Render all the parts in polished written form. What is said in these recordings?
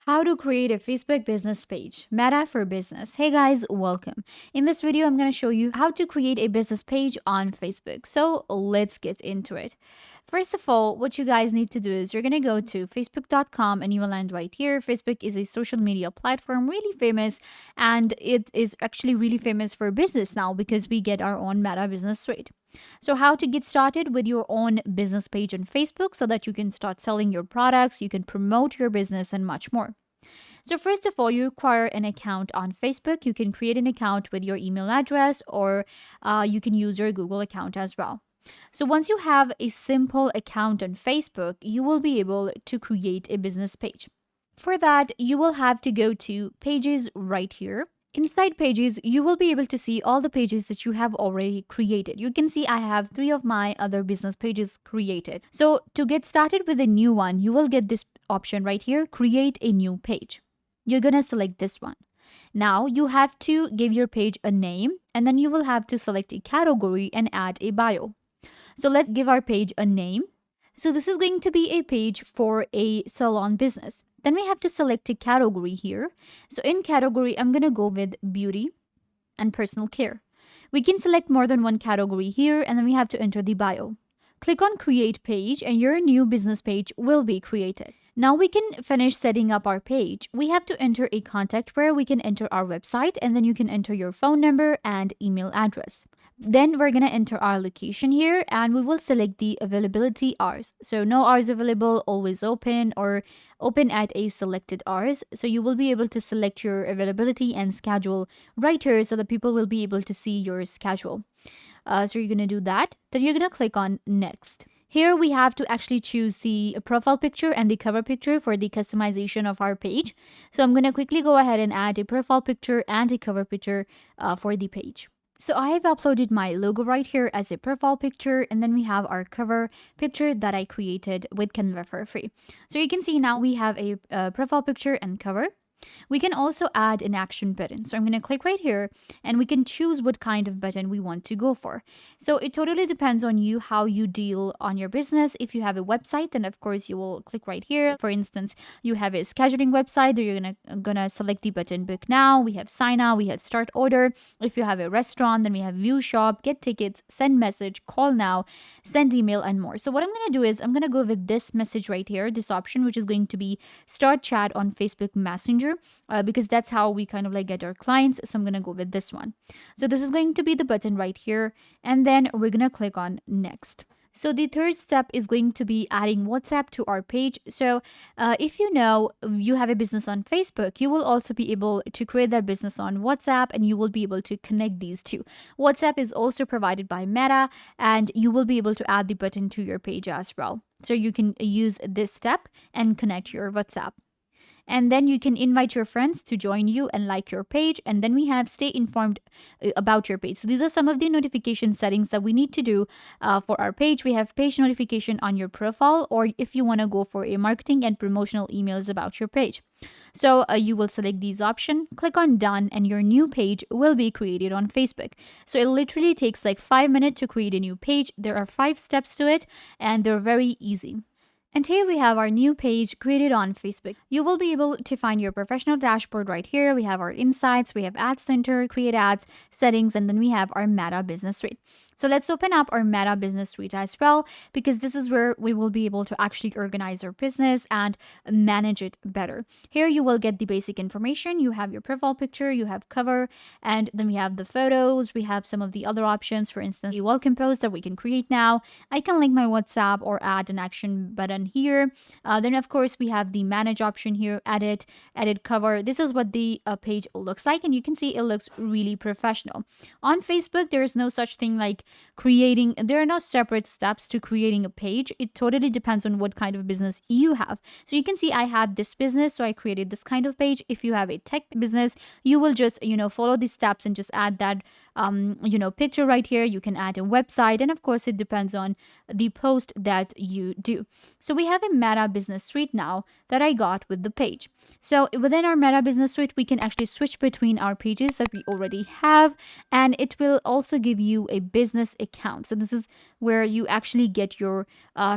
How to create a Facebook business page. Meta for business. Hey guys, welcome. In this video, I'm going to show you how to create a business page on Facebook. So let's get into it. First of all, what you guys need to do is you're going to go to facebook.com and you will land right here. Facebook is a social media platform, really famous, and it is actually really famous for business now because we get our own Meta business suite. So, how to get started with your own business page on Facebook so that you can start selling your products, you can promote your business, and much more. So, first of all, you require an account on Facebook. You can create an account with your email address or you can use your Google account as well. So, once you have a simple account on Facebook, you will be able to create a business page. For that, you will have to go to pages right here. Inside pages, you will be able to see all the pages that you have already created. You can see I have 3 of my other business pages created. So to get started with a new one, you will get this option right here, create a new page. You're going to select this one. Now you have to give your page a name and then you will have to select a category and add a bio. So let's give our page a name. So this is going to be a page for a salon business. Then we have to select a category here. So in category, I'm going to go with beauty and personal care. We can select more than one category here and then we have to enter the bio. Click on create page and your new business page will be created. Now we can finish setting up our page. We have to enter a contact where we can enter our website and then you can enter your phone number and email address. Then we're going to enter our location here and we will select the availability hours. So no hours available, always open or open at a selected hours. So you will be able to select your availability and schedule right here so that people will be able to see your schedule. So you're going to do that. Then you're going to click on next. Here we have to actually choose the profile picture and the cover picture for the customization of our page. So I'm going to quickly go ahead and add a profile picture and a cover picture for the page. So I have uploaded my logo right here as a profile picture and then we have our cover picture that I created with Canva for free. So you can see now we have a profile picture and cover. We can also add an action button. So I'm going to click right here and we can choose what kind of button we want to go for. So it totally depends on you how you deal on your business. If you have a website, then of course you will click right here. For instance, you have a scheduling website, you're gonna select the button book now. We have sign now, we have start order. If you have a restaurant, then we have view shop, get tickets, send message, call now, send email, and more. So what I'm going to do is I'm going to go with this message right here, this option, which is going to be start chat on Facebook Messenger. Because that's how we kind of like get our clients. So I'm going to go with this one. So this is going to be the button right here. And then we're going to click on next. So the third step is going to be adding WhatsApp to our page. So if you know you have a business on Facebook, you will also be able to create that business on WhatsApp and you will be able to connect these two. WhatsApp is also provided by Meta and you will be able to add the button to your page as well. So you can use this step and connect your WhatsApp. And then you can invite your friends to join you and like your page. And then we have stay informed about your page. So these are some of the notification settings that we need to do for our page. We have page notification on your profile, or if you want to go for a marketing and promotional emails about your page. So you will select these options, click on done, and your new page will be created on Facebook. So it literally takes like 5 minutes to create a new page. There are 5 steps to it and they're very easy. And here we have our new page created on Facebook. You will be able to find your professional dashboard right here. We have our insights, we have Ad Center, create ads, settings, and then we have our Meta Business Suite. So let's open up our Meta Business Suite as well, because this is where we will be able to actually organize our business and manage it better. Here you will get the basic information. You have your profile picture, you have cover, and then we have the photos. We have some of the other options, for instance, the welcome post that we can create now. I can link my WhatsApp or add an action button here. Then of course we have the manage option here, edit cover. This is what the page looks like, and you can see it looks really professional. On Facebook, there is no such thing like there are no separate steps to creating a page. It totally depends on what kind of business you have. So you can see I had this business, so I created this kind of page. If you have a tech business, you will just follow these steps and just add that picture right here. You can add a website, and of course it depends on the post that you do. So we have a Meta Business Suite now that I got with the page. So within our Meta Business Suite, we can actually switch between our pages that we already have, and it will also give you a business account. So this is where you actually get your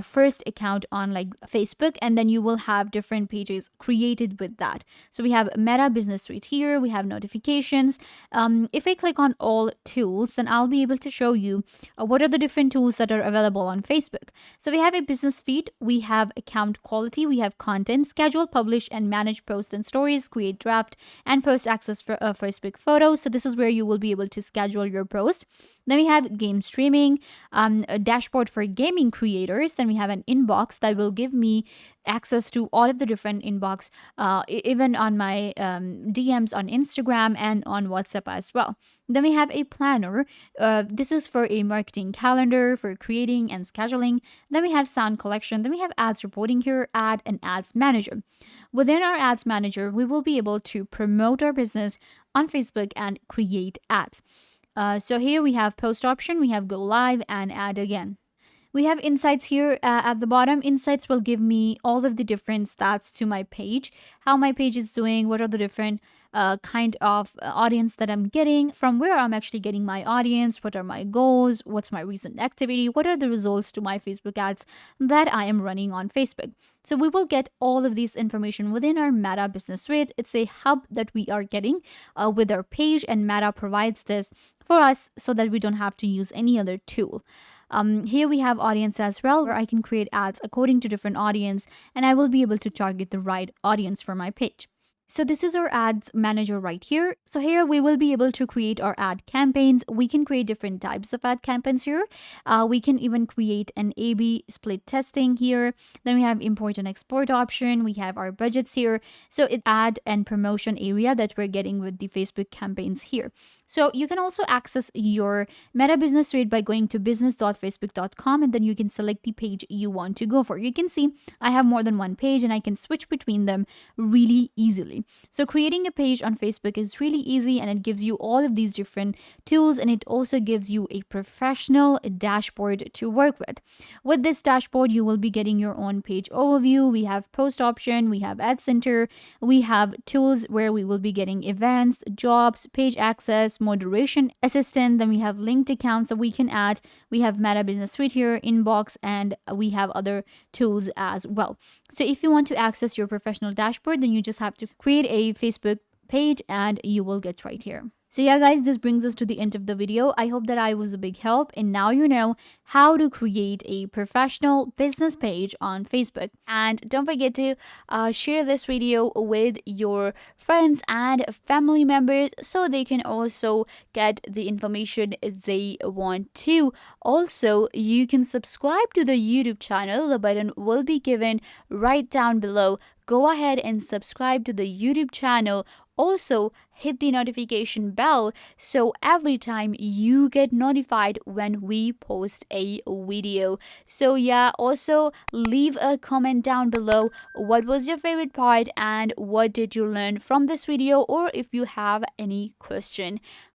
first account on like Facebook, and then you will have different pages created with that. So we have Meta Business Suite here, we have notifications. If I click on all tools, then I'll be able to show you what are the different tools that are available on Facebook. So we have a business feed, we have account quality, we have content, schedule, publish, and manage posts and stories, create draft, and post access for Facebook photos. So this is where you will be able to schedule your post. Then we have game streaming, a dashboard for gaming creators. Then we have an inbox that will give me access to all of the different inbox, even on my DMs on Instagram and on WhatsApp as well. Then we have a planner. This is for a marketing calendar for creating and scheduling. Then we have sound collection. Then we have ads reporting here, ad and ads manager. Within our ads manager, we will be able to promote our business on Facebook and create ads. So here we have post option, we have go live and add again. We have insights here at the bottom. Insights will give me all of the different stats to my page, how my page is doing, what are the different kind of audience that I'm getting, from where I'm actually getting my audience, what are my goals, what's my recent activity, what are the results to my Facebook ads that I am running on Facebook. So we will get all of this information within our Meta Business Suite. It's a hub that we are getting with our page, and Meta provides this for us so that we don't have to use any other tool. Here we have audience as well, where I can create ads according to different audience, and I will be able to target the right audience for my page. So this is our ads manager right here. So here we will be able to create our ad campaigns. We can create different types of ad campaigns here. We can even create an A/B split testing here. Then we have import and export option. We have our budgets here. So it ad and promotion area that we're getting with the Facebook campaigns here. So you can also access your Meta Business Suite by going to business.facebook.com, and then you can select the page you want to go for. You can see I have more than one page and I can switch between them really easily. So creating a page on Facebook is really easy, and it gives you all of these different tools, and it also gives you a professional dashboard to work with. With this dashboard, you will be getting your own page overview. We have post option, we have ad center, we have tools where we will be getting events, jobs, page access, moderation assistant. Then we have linked accounts that we can add. We have Meta Business Suite here, inbox, and we have other tools as well. So if you want to access your professional dashboard, then you just have to create a Facebook page and you will get right here. So yeah guys, this brings us to the end of the video. I hope that I was a big help, and now you know how to create a professional business page on Facebook. And don't forget to share this video with your friends and family members so they can also get the information they want to. Also, you can subscribe to the YouTube channel. The button will be given right down below. Go ahead and subscribe to the YouTube channel. Also, hit the notification bell so every time you get notified when we post a video. So yeah, also leave a comment down below. What was your favorite part and what did you learn from this video, or if you have any question.